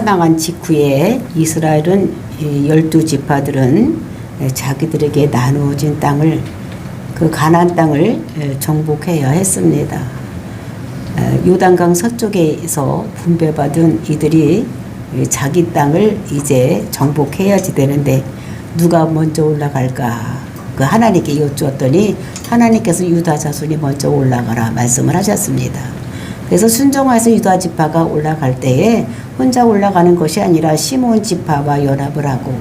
사망한 직후에 이스라엘은 12지파들은 자기들에게 나누어진 땅을 그 가나안 땅을 정복해야 했습니다. 요단강 서쪽에서 분배받은 이들이 자기 땅을 이제 정복해야지 되는데 누가 먼저 올라갈까? 그 하나님께 여쭈었더니 하나님께서 유다 자손이 먼저 올라가라 말씀을 하셨습니다. 그래서 순종해서 유다 지파가 올라갈 때에 혼자 올라가는 것이 아니라 시몬 지파와 연합을 하고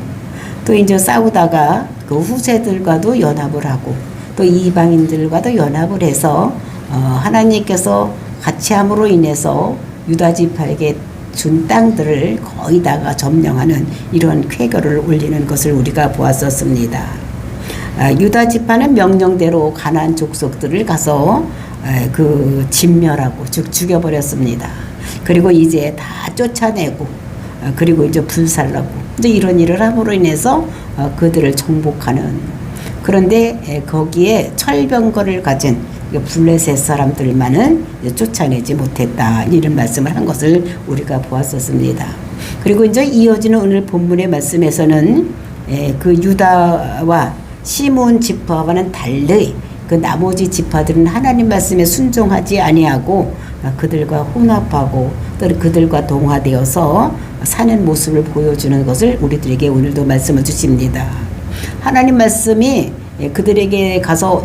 또 이제 싸우다가 그 후세들과도 연합을 하고 또 이방인들과도 연합을 해서 하나님께서 같이 함으로 인해서 유다 지파에게 준 땅들을 거의 다가 점령하는 이런 쾌거를 올리는 것을 우리가 보았었습니다. 유다 지파는 명령대로 가나안 족속들을 가서 그 진멸하고 즉 죽여버렸습니다. 그리고 이제 다 쫓아내고 그리고 이제 불살라고 이제 이런 일을 함으로 인해서 그들을 정복하는, 그런데 거기에 철병거를 가진 블레셋 사람들만은 쫓아내지 못했다 이런 말씀을 한 것을 우리가 보았었습니다. 그리고 이제 이어지는 오늘 본문의 말씀에서는 그 유다와 시몬 지파와는 달리 그 나머지 지파들은 하나님 말씀에 순종하지 아니하고 그들과 혼합하고 또 그들과 동화되어서 사는 모습을 보여주는 것을 우리들에게 오늘도 말씀을 주십니다. 하나님 말씀이 그들에게 가서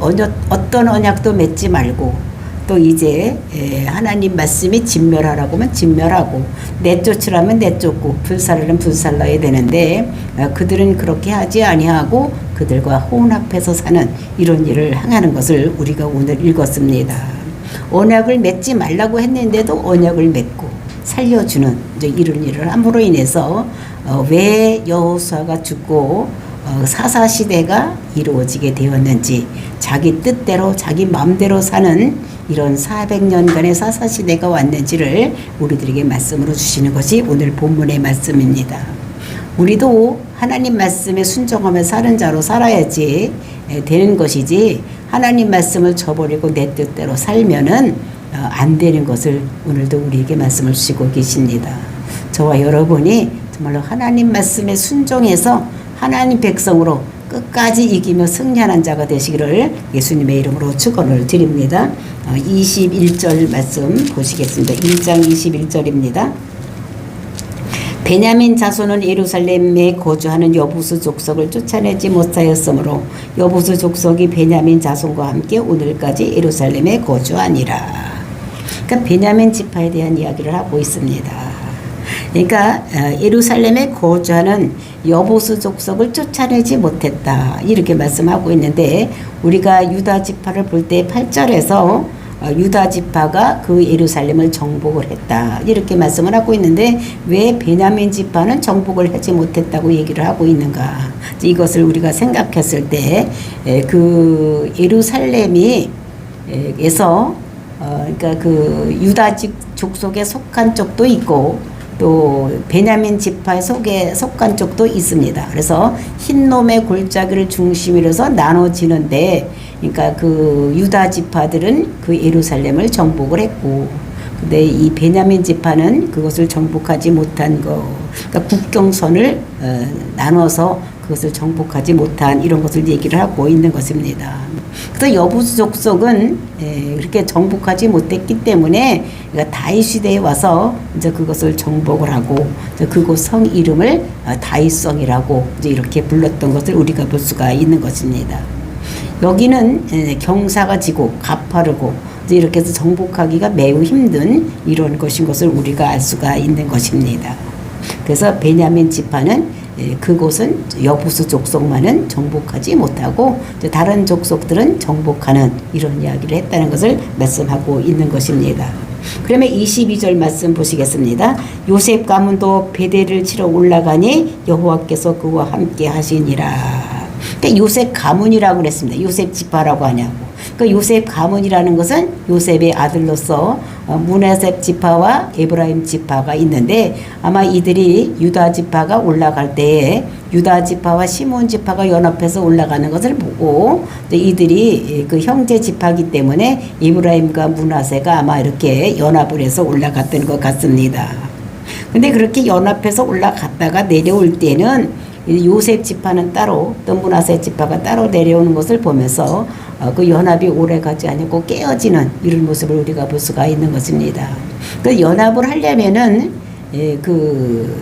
어떤 언약도 맺지 말고 또 이제 하나님 말씀이 진멸하라고 하면 진멸하고 내쫓으라면 내쫓고 불살라면 불살라야 되는데 그들은 그렇게 하지 아니하고 그들과 혼합해서 사는 이런 일을 행하는 것을 우리가 오늘 읽었습니다. 언약을 맺지 말라고 했는데도 언약을 맺고 살려주는 이제 이런 일을 함으로 인해서 왜 여호수아가 죽고 사사시대가 이루어지게 되었는지 자기 뜻대로 자기 마음대로 사는 이런 400년간의 사사시대가 왔는지를 우리들에게 말씀으로 주시는 것이 오늘 본문의 말씀입니다. 우리도 하나님 말씀에 순종하며 사는 자로 살아야지 되는 것이지 하나님 말씀을 저버리고 내 뜻대로 살면은 안 되는 것을 오늘도 우리에게 말씀을 주시고 계십니다. 저와 여러분이 정말로 하나님 말씀에 순종해서 하나님 백성으로 끝까지 이기며 승리하는 자가 되시기를 예수님의 이름으로 축원을 드립니다. 21절 말씀 보시겠습니다. 1장 21절입니다. 베냐민 자손은 예루살렘에 거주하는 여부수 족속을 쫓아내지 못하였으므로 여부수 족속이 베냐민 자손과 함께 오늘까지 예루살렘에 거주하니라. 그러니까 베냐민 지파에 대한 이야기를 하고 있습니다. 그러니까 예루살렘에 거주하는 여보수 족속을 쫓아내지 못했다 이렇게 말씀하고 있는데 우리가 유다 지파를 볼 때 8절에서 유다 지파가 그 예루살렘을 정복을 했다 이렇게 말씀을 하고 있는데 왜 베냐민 지파는 정복을 하지 못했다고 얘기를 하고 있는가, 이것을 우리가 생각했을 때 그 예루살렘이 에서 그러니까 그 유다 족속에 속한 쪽도 있고 또 베냐민 지파에 속한 쪽도 있습니다. 그래서 흰놈의 골짜기를 중심으로 해서 나눠지는데 그러니까 그 유다 지파들은 그 예루살렘을 정복을 했고 근데 이 베냐민 지파는 그것을 정복하지 못한 거, 그러니까 국경선을 나눠서 그것을 정복하지 못한 이런 것을 얘기를 하고 있는 것입니다. 그래서 여부수 족속은 그렇게 정복하지 못했기 때문에 다윗 시대에 와서 이제 그것을 정복을 하고 이제 그곳 성 이름을 다윗성이라고 이제 이렇게 불렀던 것을 우리가 볼 수가 있는 것입니다. 여기는 경사가 지고 가파르고 이제 이렇게 해서 정복하기가 매우 힘든 이런 것인 것을 우리가 알 수가 있는 것입니다. 그래서 베냐민 지파는 그곳은 여부수 족속만은 정복하지 못하고 다른 족속들은 정복하는 이런 이야기를 했다는 것을 말씀하고 있는 것입니다. 그러면 22절 말씀 보시겠습니다. 요셉 가문도 베델을 치러 올라가니 여호와께서 그와 함께 하시니라. 그러니까 요셉 가문이라고 그랬습니다. 요셉 지파라고 하냐고. 그 요셉 가문이라는 것은 요셉의 아들로서 므낫세 지파와 에브라임 지파가 있는데 아마 이들이 유다 지파가 올라갈 때에 유다 지파와 시몬 지파가 연합해서 올라가는 것을 보고 이들이 그 형제 지파이기 때문에 에브라임과 므낫세가 아마 이렇게 연합을 해서 올라갔던 것 같습니다. 근데 그렇게 연합해서 올라갔다가 내려올 때는 요셉 지파는 따로 또 므낫세 지파가 따로 내려오는 것을 보면서 그 연합이 오래가지 않고 깨어지는 이런 모습을 우리가 볼 수가 있는 것입니다. 그 연합을 하려면은 그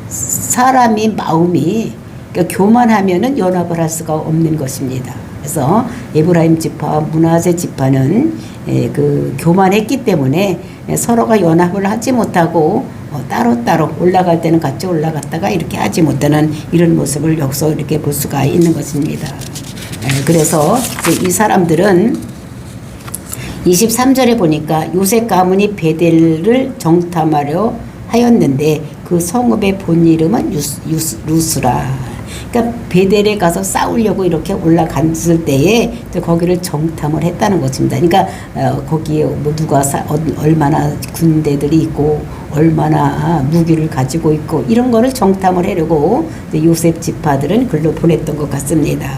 사람이 마음이 그러니까 교만하면은 연합을 할 수가 없는 것입니다. 그래서 에브라임 지파와 므낫세 지파는 그 교만했기 때문에 서로가 연합을 하지 못하고 따로따로 올라갈 때는 같이 올라갔다가 이렇게 하지 못하는 이런 모습을 여기서 이렇게 볼 수가 있는 것입니다. 그래서 이 사람들은 23절에 보니까 요셉 가문이 베델을 정탐하려 하였는데 그 성읍의 본 이름은 루스라. 그러니까 베델에 가서 싸우려고 이렇게 올라갔을 때에 거기를 정탐을 했다는 것입니다. 그러니까 거기에 뭐 누가 얼마나 군대들이 있고 얼마나 무기를 가지고 있고 이런 거를 정탐을 하려고 요셉 지파들은 글로 보냈던 것 같습니다.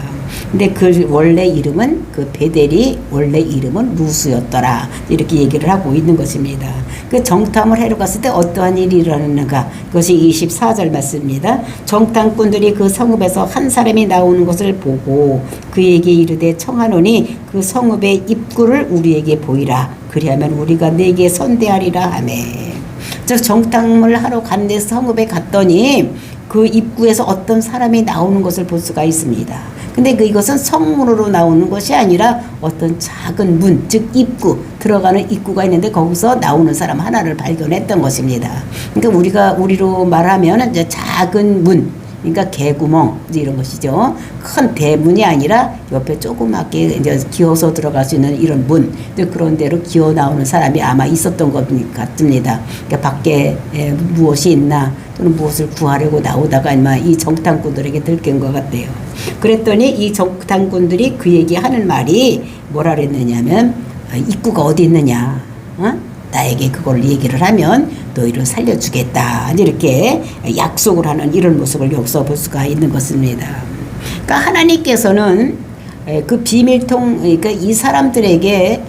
근데 그 원래 이름은 그 베델이 원래 이름은 루스였더라 이렇게 얘기를 하고 있는 것입니다. 그 정탐을 하러 갔을 때 어떠한 일이 일어났는가 그것이 24절 맞습니다. 정탐꾼들이 그 성읍에서 한 사람이 나오는 것을 보고 그에게 이르되 청하노니 그 성읍의 입구를 우리에게 보이라 그리하면 우리가 네게 선대하리라 하매. 즉 정탐을 하러 갔는데 성읍에 갔더니 그 입구에서 어떤 사람이 나오는 것을 볼 수가 있습니다. 근데 이것은 성문으로 나오는 것이 아니라 어떤 작은 문, 즉 입구, 들어가는 입구가 있는데 거기서 나오는 사람 하나를 발견했던 것입니다. 그러니까 우리로 말하면 이제 작은 문, 그러니까 개구멍 이런 것이죠. 큰 대문이 아니라 옆에 조그맣게 이제 기어서 들어갈 수 있는 이런 문, 그런 데로 기어 나오는 사람이 아마 있었던 것 같습니다. 그러니까 밖에 무엇이 있나 또는 무엇을 구하려고 나오다가 아마 이 정탐꾼들에게 들킨 것 같아요. 그랬더니 이 정탐꾼들이 그에게 하는 말이 뭐라 그랬느냐면 입구가 어디 있느냐, 나에게 그걸 얘기를 하면 너희를 살려주겠다 이렇게 약속을 하는 이런 모습을 여기서 볼 수가 있는 것입니다. 그러니까 하나님께서는 그 비밀통, 그러니까 이 사람들에게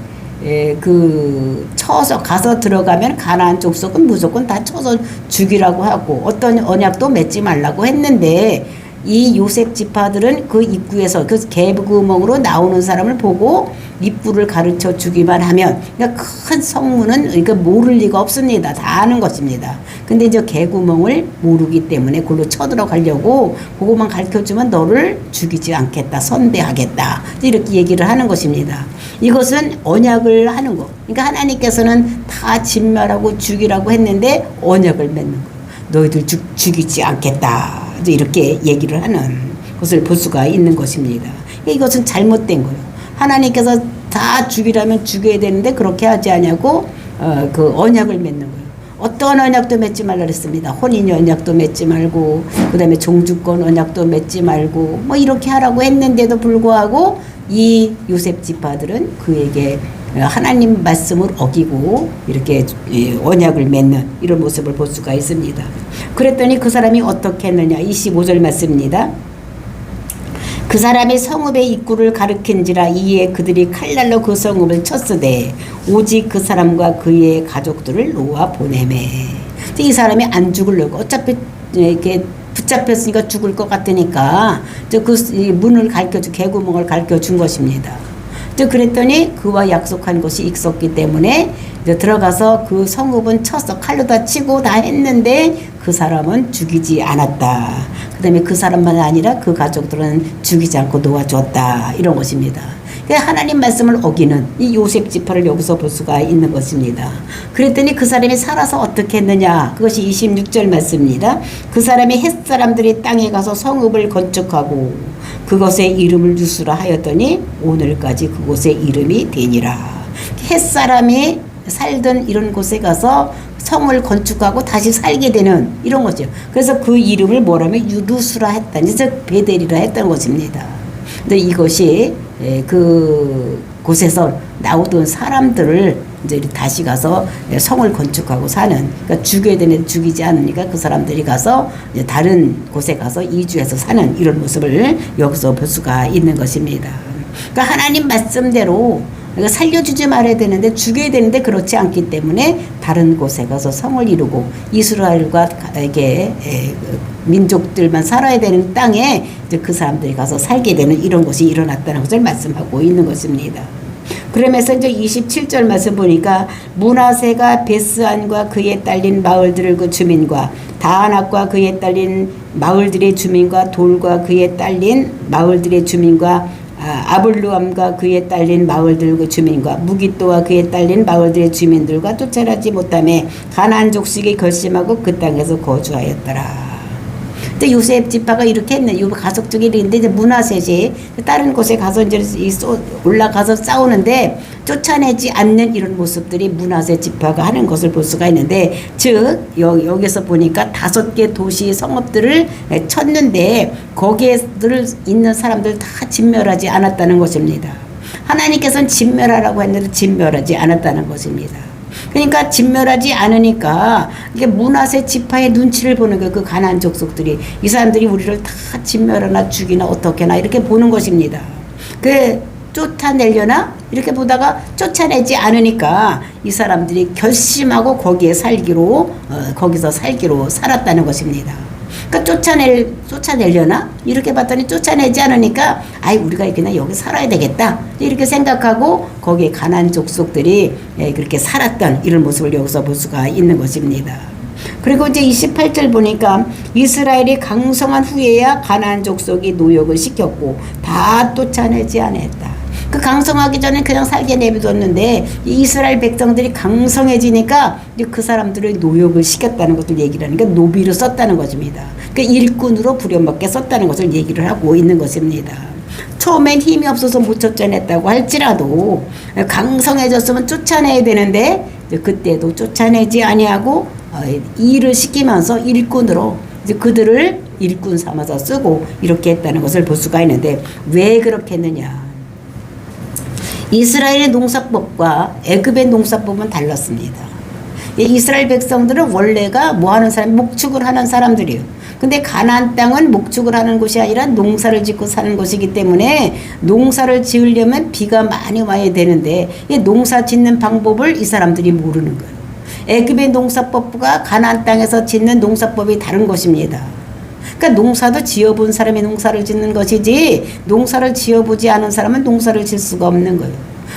그 쳐서 가서 들어가면 가나안 족속은 무조건 다 쳐서 죽이라고 하고 어떤 언약도 맺지 말라고 했는데 이 요셉 지파들은 그 입구에서 그 개구멍으로 나오는 사람을 보고 입구를 가르쳐 주기만 하면 그러니까 큰 성문은 그러니까 모를 리가 없습니다. 다 아는 것입니다. 근데 이제 개구멍을 모르기 때문에 그걸로 쳐들어가려고 그것만 가르쳐주면 너를 죽이지 않겠다, 선대하겠다 이렇게 얘기를 하는 것입니다. 이것은 언약을 하는 거. 그러니까 하나님께서는 다 진멸하고 죽이라고 했는데 언약을 맺는 거. 너희들 죽이지 않겠다 이렇게 얘기를 하는 것을 볼 수가 있는 것입니다. 이것은 잘못된 거예요. 하나님께서 다 죽이라면 죽여야 되는데 그렇게 하지 않냐고 그 언약을 맺는 거예요. 어떤 언약도 맺지 말라 그랬습니다. 혼인 언약도 맺지 말고 그 다음에 종주권 언약도 맺지 말고 뭐 이렇게 하라고 했는데도 불구하고 이 요셉 지파들은 그에게 하나님 말씀을 어기고 이렇게 언약을 맺는 이런 모습을 볼 수가 있습니다. 그랬더니 그 사람이 어떻게 했느냐 25절 말씀입니다. 그 사람이 성읍의 입구를 가리킨지라 이에 그들이 칼날로 그 성읍을 쳤으되 오직 그 사람과 그의 가족들을 놓아 보내매. 이 사람이 안 죽으려고 어차피 이렇게 붙잡혔으니까 죽을 것 같으니까 그 문을 가르쳐준 개구멍을 가르쳐준 것입니다. 그랬더니 그와 약속한 것이 있었기 때문에 들어가서 그 성읍은 쳤어. 칼로 다 치고 다 했는데 그 사람은 죽이지 않았다. 그 다음에 그 사람만 아니라 그 가족들은 죽이지 않고 놓아줬다. 이런 것입니다. 하나님 말씀을 어기는 이 요셉 지파를 여기서 볼 수가 있는 것입니다. 그랬더니 그 사람이 살아서 어떻게 했느냐. 그것이 26절 말씀입니다. 그 사람이 햇사람들이 땅에 가서 성읍을 건축하고 그것의 이름을 루스라 하였더니 오늘까지 그곳의 이름이 되니라. 햇사람이 살던 이런 곳에 가서 성을 건축하고 다시 살게 되는 이런 거죠. 그래서 그 이름을 뭐라면 루스라 했다니, 즉 베델이라 했던 것입니다. 근데 이것이 그 곳에서 나오던 사람들을 이제 다시 가서 성을 건축하고 사는, 그러니까 죽여야 되는데 죽이지 않으니까 그 사람들이 가서 이제 다른 곳에 가서 이주해서 사는 이런 모습을 여기서 볼 수가 있는 것입니다. 그러니까 하나님 말씀대로 그러니까 살려주지 말아야 되는데 죽여야 되는데 그렇지 않기 때문에 다른 곳에 가서 성을 이루고 이스라엘과 이게 민족들만 살아야 되는 땅에 이제 그 사람들이 가서 살게 되는 이런 것이 일어났다는 것을 말씀하고 있는 것입니다. 그러면서 이제 27절 말씀 보니까 므낫세가 베스안과 그에 딸린 마을들을 그 주민과 다안악과 그에 딸린 마을들의 주민과 돌과 그에 딸린 마을들의 주민과 아블루암과 그에 딸린 마을들 그 주민과 무기또와 그에 딸린 마을들의 주민들과 쫓아나지 못하며 가나안 족속이 결심하고 그 땅에서 거주하였더라. 또 요셉 지파가 이렇게 했네. 요 가족들이 있는데 이제 므낫셋이 다른 곳에 가서 이제 올라가서 싸우는데 쫓아내지 않는 이런 모습들이 므낫셋 지파가 하는 것을 볼 수가 있는데, 즉 여기서 보니까 5개 도시 성읍들을 쳤는데 거기에 있는 사람들 다 진멸하지 않았다는 것입니다. 하나님께서는 진멸하라고 했는데 진멸하지 않았다는 것입니다. 그러니까 진멸하지 않으니까 이게 므낫셋 지파의 눈치를 보는 거예요. 그 가나안 족속들이 이 사람들이 우리를 다 진멸하나 죽이나 어떻게나 이렇게 보는 것입니다. 그 쫓아내려나 이렇게 보다가 쫓아내지 않으니까 이 사람들이 결심하고 거기에 살기로 거기서 살기로 살았다는 것입니다. 그러니까 쫓아내려나 이렇게 봤더니 쫓아내지 않으니까 아이 우리가 그냥 여기 살아야 되겠다 이렇게 생각하고 거기에 가나안 족속들이 그렇게 살았던 이런 모습을 여기서 볼 수가 있는 것입니다. 그리고 이제 28절 보니까 이스라엘이 강성한 후에야 가나안 족속이 노역을 시켰고 다 쫓아내지 않았다. 그 강성하기 전에 그냥 살게 내버렸는데 이스라엘 백성들이 강성해지니까 그 사람들을 노역을 시켰다는 것을 얘기를 하는 게 노비를 썼다는 것입니다. 그 일꾼으로 부려먹게 썼다는 것을 얘기를 하고 있는 것입니다. 처음엔 힘이 없어서 못 쫓아냈다고 할지라도 강성해졌으면 쫓아내야 되는데 그때도 쫓아내지 아니하고 일을 시키면서 일꾼으로 그들을 일꾼 삼아서 쓰고 이렇게 했다는 것을 볼 수가 있는데, 왜 그렇게 했느냐? 이스라엘의 농사법과 애굽의 농사법은 달랐습니다. 이스라엘 백성들은 원래가 뭐 하는 사람, 목축을 하는 사람들이에요. 근데 가나안 땅은 목축을 하는 곳이 아니라 농사를 짓고 사는 곳이기 때문에 농사를 지으려면 비가 많이 와야 되는데 이 농사 짓는 방법을 이 사람들이 모르는 거예요. 애굽의 농사법과 가나안 땅에서 짓는 농사법이 다른 것입니다. 그러니까 농사도 지어본 사람이 농사를 짓는 것이지 농사를 지어보지 않은 사람은 농사를 질 수가 없는 거예요.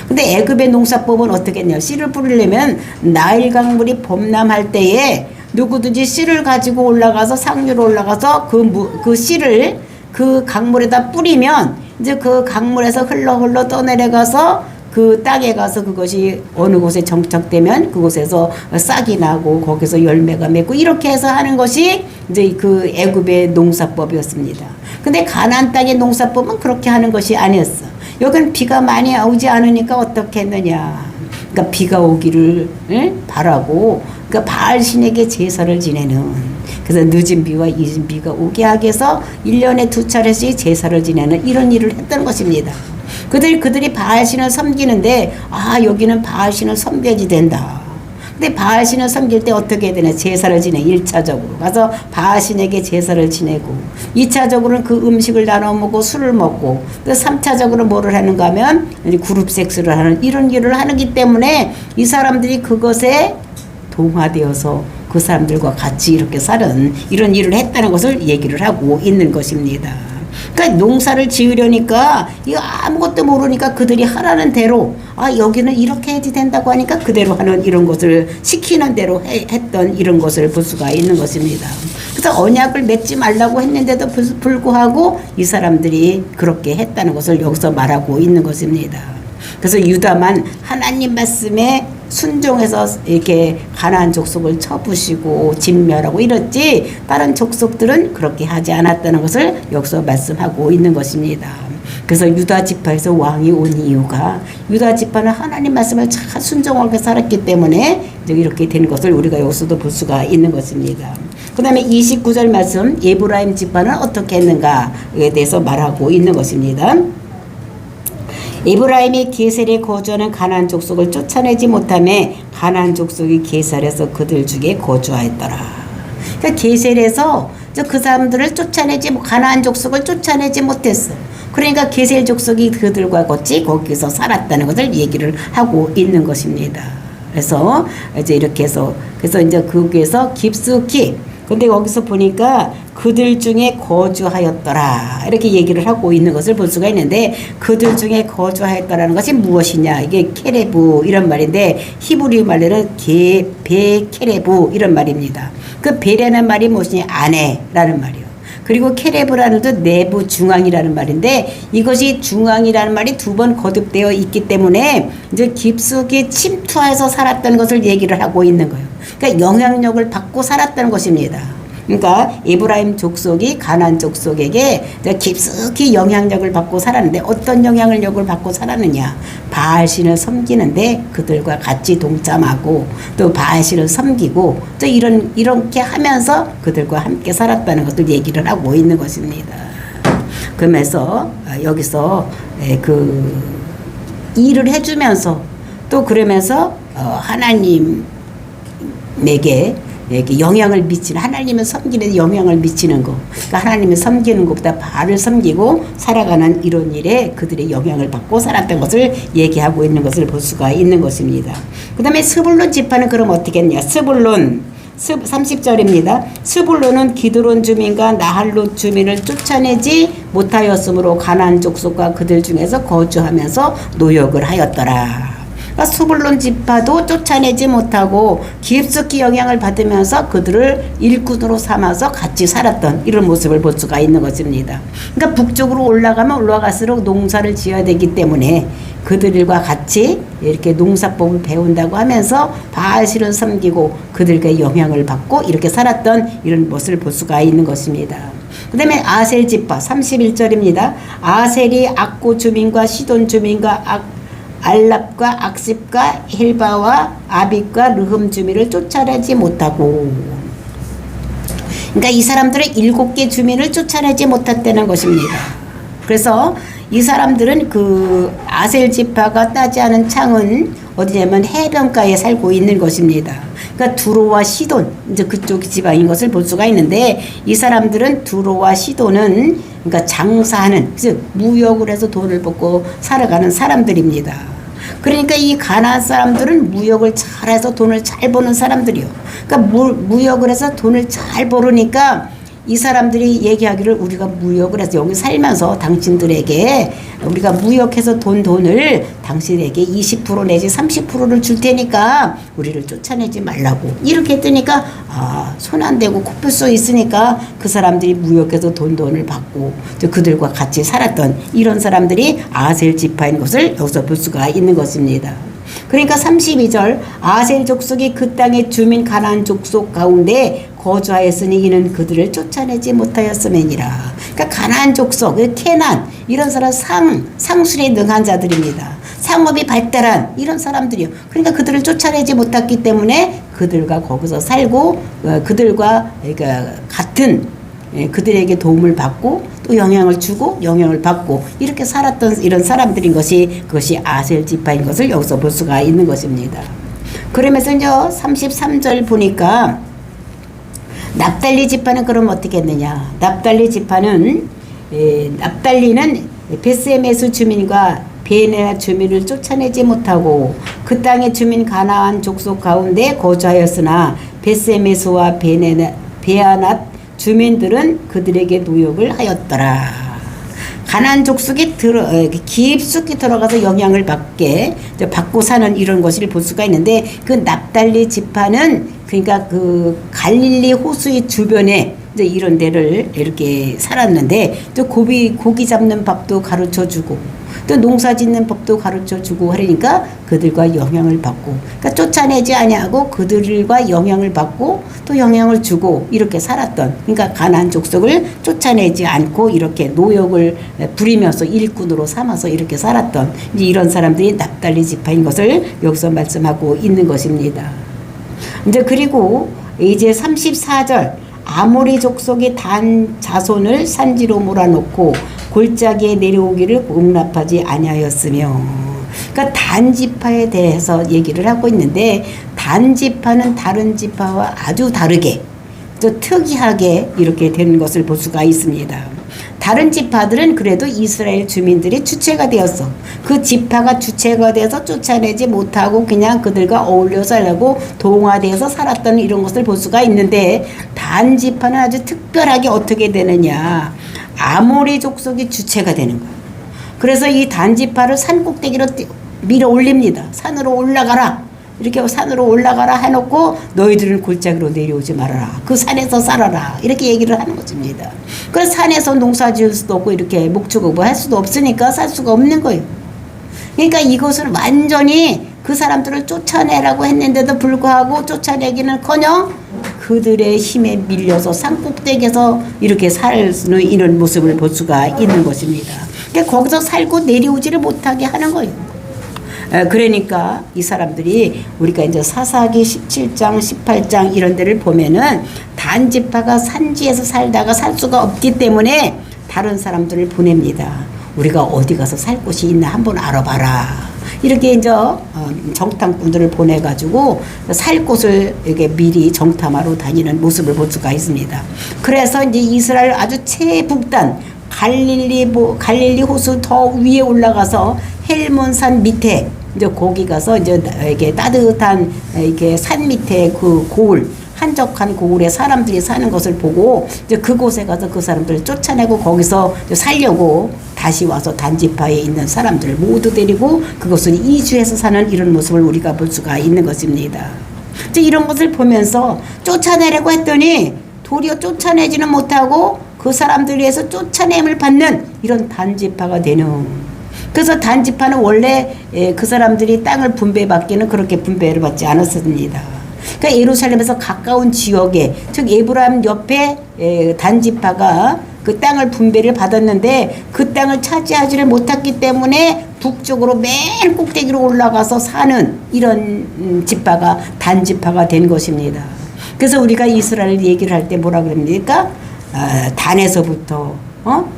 근데 애굽의 농사법은 어떻게 했냐? 씨를 뿌리려면 나일 강물이 범람할 때에 누구든지 씨를 가지고 올라가서 상류로 올라가서 그 씨를 그 강물에다 뿌리면 이제 그 강물에서 흘러 떠내려가서 그 땅에 가서 그것이 어느 곳에 정착되면 그곳에서 싹이 나고 거기서 열매가 맺고 이렇게 해서 하는 것이 이제 그 애굽의 농사법이었습니다. 근데 가나안 땅의 농사법은 그렇게 하는 것이 아니었어. 여기는 비가 많이 오지 않으니까 어떻게 했느냐? 그러니까 비가 오기를 바라고 그러니까 바알 신에게 제사를 지내는, 그래서 늦은 비와 이른 비가 오게 하기 위해서 1년에 2차례씩 제사를 지내는 이런 일을 했던 것입니다. 그들이 바알신을 섬기는데 여기는 바알신을 섬겨야지 된다. 근데 바알신을 섬길 때 어떻게 해야 되냐? 제사를 지내. 1차적으로 가서 바알신에게 제사를 지내고 2차적으로는 그 음식을 나눠 먹고 술을 먹고 또 3차적으로 뭐를 하는가 하면 그룹 섹스를 하는 이런 일을 하기 때문에 이 사람들이 그것에 동화되어서 그 사람들과 같이 이렇게 사는 이런 일을 했다는 것을 얘기를 하고 있는 것입니다. 그러니까 농사를 지으려니까 이거 아무것도 모르니까 그들이 하라는 대로 여기는 이렇게 해야지 된다고 하니까 그대로 하는 이런 것을 시키는 대로 했던 이런 것을 볼 수가 있는 것입니다. 그래서 언약을 맺지 말라고 했는데도 불구하고 이 사람들이 그렇게 했다는 것을 여기서 말하고 있는 것입니다. 그래서 유다만 하나님 말씀에 순종해서 이렇게 가나안 족속을 쳐부시고 진멸하고 이랬지 다른 족속들은 그렇게 하지 않았다는 것을 여기서 말씀하고 있는 것입니다. 그래서 유다 지파에서 왕이 온 이유가 유다 지파는 하나님 말씀을 잘 순종하게 살았기 때문에 이렇게 된 것을 우리가 여기서도 볼 수가 있는 것입니다. 그 다음에 29절 말씀 에브라임 지파는 어떻게 했는가에 대해서 말하고 있는 것입니다. 에브라임이 게셀에 거주하는 가나안 족속을 쫓아내지 못하며 가나안 족속이 게셀에서 그들 중에 거주하였더라. 그러니까 게셀에서 그 사람들을 가나안 족속을 쫓아내지 못했어. 그러니까 게셀 족속이 그들과 같이 거기서 살았다는 것을 얘기를 하고 있는 것입니다. 그래서 이제 이렇게 해서 그래서 이제 거기에서 깊숙이 근데 거기서 보니까 그들 중에 거주하였더라 이렇게 얘기를 하고 있는 것을 볼 수가 있는데 그들 중에 거주하였더라는 것이 무엇이냐 이게 케레부 이런 말인데 히브리 말로는 베케레부 이런 말입니다. 그 베라는 말이 무엇이냐 아내라는 말이요. 그리고 케레브라는 도 내부 중앙이라는 말인데 이것이 중앙이라는 말이 두 번 거듭되어 있기 때문에 이제 깊숙이 침투해서 살았던 것을 얘기를 하고 있는 거예요. 그러니까 영향력을 받고 살았다는 것입니다. 그러니까 에브라임 족속이 가나안 족속에게 깊숙이 영향력을 받고 살았는데 어떤 영향력을 받고 살았느냐 바알신을 섬기는데 그들과 같이 동참하고 또 바알신을 섬기고 또 이렇게 하면서 그들과 함께 살았다는 것을 얘기를 하고 있는 것입니다. 그러면서 여기서 그 일을 해주면서 또 그러면서 하나님에게 영향을 미치는 하나님을 섬기는 데 영향을 미치는 거 그러니까 하나님을 섬기는 것보다 바알을 섬기고 살아가는 이런 일에 그들의 영향을 받고 살았던 것을 얘기하고 있는 것을 볼 수가 있는 것입니다. 그 다음에 스불론 지파는 그럼 어떻게 했냐 스불론 30절입니다. 스불론은 기드론 주민과 나할롯 주민을 쫓아내지 못하였으므로 가나안 족속과 그들 중에서 거주하면서 노역을 하였더라. 그러니까 스불론 지파도 쫓아내지 못하고 깊숙이 영향을 받으면서 그들을 일꾼으로 삼아서 같이 살았던 이런 모습을 볼 수가 있는 것입니다. 그러니까 북쪽으로 올라가면 올라갈수록 농사를 지어야 되기 때문에 그들과 같이 이렇게 농사법을 배운다고 하면서 바알신을 섬기고 그들과 영향을 받고 이렇게 살았던 이런 모습을 볼 수가 있는 것입니다. 그 다음에 아셀 지파 31절입니다. 아셀이 악고 주민과 시돈 주민과 알랍과 악십과 헬바와 아빅과 르흠 주민을 쫓아내지 못하고 그러니까 이 사람들은 7개 주민을 쫓아내지 못했다는 것입니다. 그래서 이 사람들은 그 아셀 지파가 따지 않은 창은 어디냐면 해변가에 살고 있는 것입니다. 그러니까 두로와 시돈 이제 그쪽 지방인 것을 볼 수가 있는데 이 사람들은 두로와 시돈은 그러니까 장사하는 즉 무역을 해서 돈을 벌고 살아가는 사람들입니다. 그러니까 이 가나안 사람들은 무역을 잘해서 돈을 잘 버는 사람들이요. 그러니까 무역을 해서 돈을 잘 벌으니까 이 사람들이 얘기하기를 우리가 무역을 해서 여기 살면서 당신들에게 우리가 무역해서 돈을 당신에게 20% 내지 30%를 줄 테니까 우리를 쫓아내지 말라고 이렇게 했더니까 손 안 대고 코 풀 수 있으니까 그 사람들이 무역해서 돈을 받고 그들과 같이 살았던 이런 사람들이 아셀 지파인 것을 여기서 볼 수가 있는 것입니다. 그러니까 32절 아셀 족속이 그 땅의 주민 가나안 족속 가운데 거주하였으니 이는 그들을 쫓아내지 못하였음이니라. 그러니까 가나안 족속, 케난 이런 사람 상술에 능한 자들입니다. 상업이 발달한 이런 사람들이요. 그러니까 그들을 쫓아내지 못했기 때문에 그들과 거기서 살고 그들과 그러니까 같은 그들에게 도움을 받고 또 영향을 주고 영향을 받고 이렇게 살았던 이런 사람들인 것이 그것이 아셀 지파인 것을 여기서 볼 수가 있는 것입니다. 그러면서 이제 33절 보니까 납달리 지파는 그럼 어떻게 했느냐. 납달리 지파는 납달리는 베스에메스 주민과 베네아 주민을 쫓아내지 못하고 그 땅의 주민 가나안 족속 가운데 거주하였으나 베스에메스와 베아낫 주민들은 그들에게 노역을 하였더라. 가나안 족속에 깊숙이 들어가서 영향을 받고 사는 이런 것을 볼 수가 있는데 그 납달리 지파는 그러니까 그 갈릴리 호수의 주변에 이제 이런 데를 이렇게 살았는데 또 고기 잡는 법도 가르쳐 주고 또 농사 짓는 법도 가르쳐 주고 하니까 그들과 영향을 받고 그러니까 쫓아내지 아니하고 그들과 영향을 받고 또 영향을 주고 이렇게 살았던 그러니까 가나안 족속을 쫓아내지 않고 이렇게 노역을 부리면서 일꾼으로 삼아서 이렇게 살았던 이런 사람들이 납달리 지파인 것을 여기서 말씀하고 있는 것입니다. 이제 그리고 이제 34절 아모리 족속의 단 자손을 산지로 몰아놓고 골짜기에 내려오기를 용납하지 아니하였으며 그러니까 단 지파에 대해서 얘기를 하고 있는데 단 지파는 다른 지파와 아주 다르게 또 특이하게 이렇게 되는 것을 볼 수가 있습니다. 다른 지파들은 그래도 이스라엘 주민들이 주체가 되었어. 그 지파가 주체가 돼서 쫓아내지 못하고 그냥 그들과 어울려 살고 동화되어서 살았던 이런 것을 볼 수가 있는데, 단 지파는 아주 특별하게 어떻게 되느냐, 아모리 족속이 주체가 되는 거야. 그래서 이 단 지파를 산 꼭대기로 밀어 올립니다. 산으로 올라가라, 이렇게 산으로 올라가라 해놓고 너희들은 골짜기로 내려오지 말아라, 그 산에서 살아라, 이렇게 얘기를 하는 것입니다. 그래서 산에서 농사 지을 수도 없고 이렇게 목축을 뭐 할 수도 없으니까 살 수가 없는 거예요. 그러니까 이것을 완전히 그 사람들을 쫓아내라고 했는데도 불구하고 쫓아내기는커녕 그들의 힘에 밀려서 산꼭대기에서 이렇게 살 수는 이런 모습을 볼 수가 있는 것입니다. 그러니까 거기서 살고 내려오지를 못하게 하는 거예요. 그러니까 이 사람들이 우리가 이제 사사기 17장 18장 이런 데를 보면은 단 지파가 산지에서 살다가 살 수가 없기 때문에 다른 사람들을 보냅니다. 우리가 어디 가서 살 곳이 있나 한번 알아봐라, 이렇게 이제 정탐꾼들을 보내가지고 살 곳을 이렇게 미리 정탐하러 다니는 모습을 볼 수가 있습니다. 그래서 이제 이스라엘 아주 최북단 갈릴리 호수 더 위에 올라가서 헬몬산 밑에 이제 거기 가서 이제 이게 따뜻한 이게 산 밑에 그 고을, 한적한 고을에 사람들이 사는 것을 보고 이제 그곳에 가서 그 사람들을 쫓아내고 거기서 살려고 다시 와서 단지파에 있는 사람들을 모두 데리고 그것을 이주해서 사는 이런 모습을 우리가 볼 수가 있는 것입니다. 이제 이런 것을 보면서 쫓아내려고 했더니 도리어 쫓아내지는 못하고 그 사람들 위해서 쫓아냄을 받는 이런 단지파가 되는. 그래서 단지파는 원래 그 사람들이 땅을 분배받기는 그렇게 분배를 받지 않았습니다. 그러니까 예루살렘에서 가까운 지역에, 즉 에브라임 옆에 단지파가 그 땅을 분배를 받았는데 그 땅을 차지하지를 못했기 때문에 북쪽으로 맨 꼭대기로 올라가서 사는 이런 지파가 단지파가 된 것입니다. 그래서 우리가 이스라엘 얘기를 할 때 뭐라 그럽니까? 단에서부터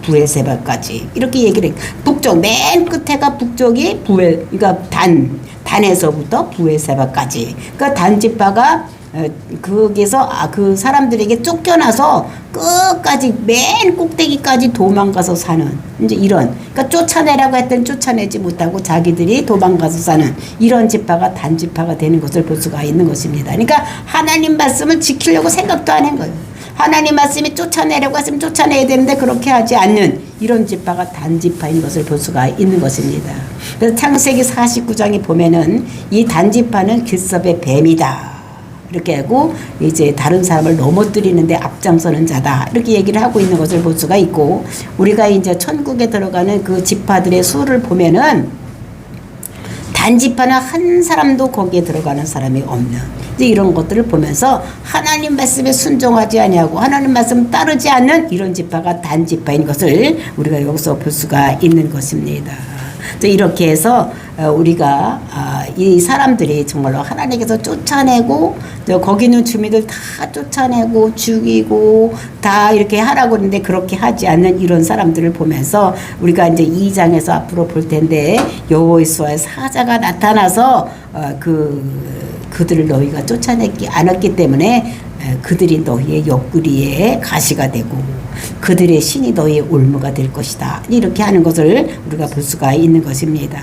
부엘세바까지 이렇게 얘기를 해. 북쪽 맨 끝에가 북쪽이 그러니까 단에서부터 부엘세바까지. 그러니까 단지파가 거기서 그 사람들에게 쫓겨나서 끝까지 맨 꼭대기까지 도망가서 사는 이제 이런, 그러니까 쫓아내라고 했더니 쫓아내지 못하고 자기들이 도망가서 사는 이런 지파가 단지파가 되는 것을 볼 수가 있는 것입니다. 그러니까 하나님 말씀을 지키려고 생각도 안 한 거예요. 하나님 말씀이 쫓아내려고 했으면 쫓아내야 되는데 그렇게 하지 않는 이런 지파가 단지파인 것을 볼 수가 있는 것입니다. 그래서 창세기 49장에 보면은 이 단지파는 길섭의 뱀이다, 이렇게 하고 이제 다른 사람을 넘어뜨리는데 앞장서는 자다, 이렇게 얘기를 하고 있는 것을 볼 수가 있고, 우리가 이제 천국에 들어가는 그 지파들의 수를 보면은 단지파는 한 사람도 거기에 들어가는 사람이 없는 이제 이런 것들을 보면서 하나님 말씀에 순종하지 아니하고 하나님 말씀 따르지 않는 이런 지파가 단지파인 것을 우리가 여기서 볼 수가 있는 것입니다. 이렇게 해서 우리가 이 사람들이 정말로 하나님께서 쫓아내고 거기 있는 주민들 다 쫓아내고 죽이고 다 이렇게 하라고 했는데 그렇게 하지 않는 이런 사람들을 보면서 우리가 이제 2장에서 앞으로 볼 텐데 여호수아의 사자가 나타나서 그들을 너희가 쫓아내지 않았기 때문에 그들이 너희의 옆구리에 가시가 되고 그들의 신이 너희의 올무가 될 것이다, 이렇게 하는 것을 우리가 볼 수가 있는 것입니다.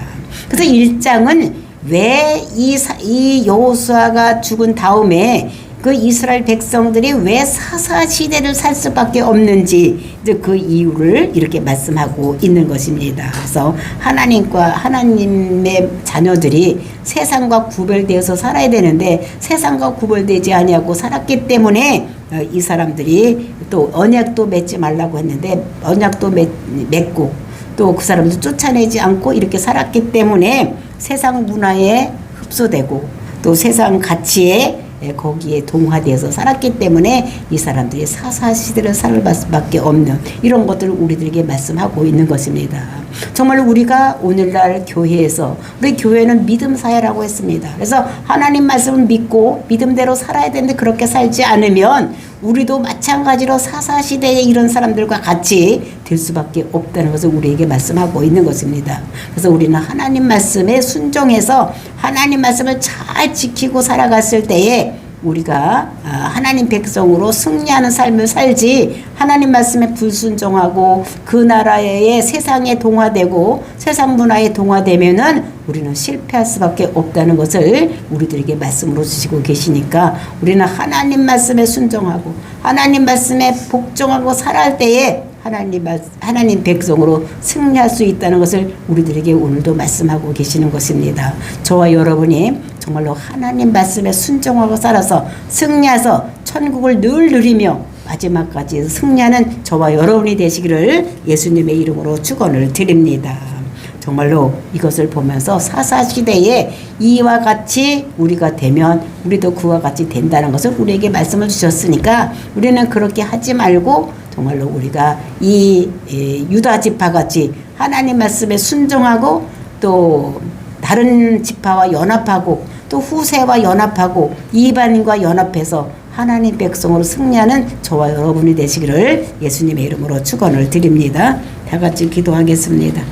그래서 1장은 왜 이 여호수아가 죽은 다음에 그 이스라엘 백성들이 왜 사사 시대를 살 수밖에 없는지 이제 그 이유를 이렇게 말씀하고 있는 것입니다. 그래서 하나님의 자녀들이 세상과 구별되어서 살아야 되는데 세상과 구별되지 아니하고 살았기 때문에 이 사람들이 또 언약도 맺지 말라고 했는데 언약도 맺고 또 그 사람들 쫓아내지 않고 이렇게 살았기 때문에 세상 문화에 흡수되고 또 세상 가치에 거기에 동화되어서 살았기 때문에 이 사람들이 사사시대를 살 수밖에 없는 이런 것들을 우리들에게 말씀하고 있는 것입니다. 정말 우리가 오늘날 교회에서 우리 교회는 믿음 사회라고 했습니다. 그래서 하나님 말씀을 믿고 믿음대로 살아야 되는데 그렇게 살지 않으면 우리도 마찬가지로 사사시대의 이런 사람들과 같이 될 수밖에 없다는 것을 우리에게 말씀하고 있는 것입니다. 그래서 우리는 하나님 말씀에 순종해서 하나님 말씀을 잘 지키고 살아갔을 때에 우리가 하나님 백성으로 승리하는 삶을 살지 하나님 말씀에 불순종하고 그 나라의 세상에 동화되고 세상 문화에 동화되면은 우리는 실패할 수밖에 없다는 것을 우리들에게 말씀으로 주시고 계시니까 우리는 하나님 말씀에 순종하고 하나님 말씀에 복종하고 살아갈 때에 하나님 백성으로 승리할 수 있다는 것을 우리들에게 오늘도 말씀하고 계시는 것입니다. 저와 여러분이 정말로 하나님 말씀에 순종하고 살아서 승리해서 천국을 늘 누리며 마지막까지 승리하는 저와 여러분이 되시기를 예수님의 이름으로 축원을 드립니다. 정말로 이것을 보면서 사사시대에 이와 같이 우리가 되면 우리도 그와 같이 된다는 것을 우리에게 말씀을 주셨으니까 우리는 그렇게 하지 말고 정말로 우리가 이 유다 지파같이 하나님 말씀에 순종하고 또 다른 지파와 연합하고 또 후세와 연합하고 이방인과 연합해서 하나님 백성으로 승리하는 저와 여러분이 되시기를 예수님의 이름으로 축원을 드립니다. 다 같이 기도하겠습니다.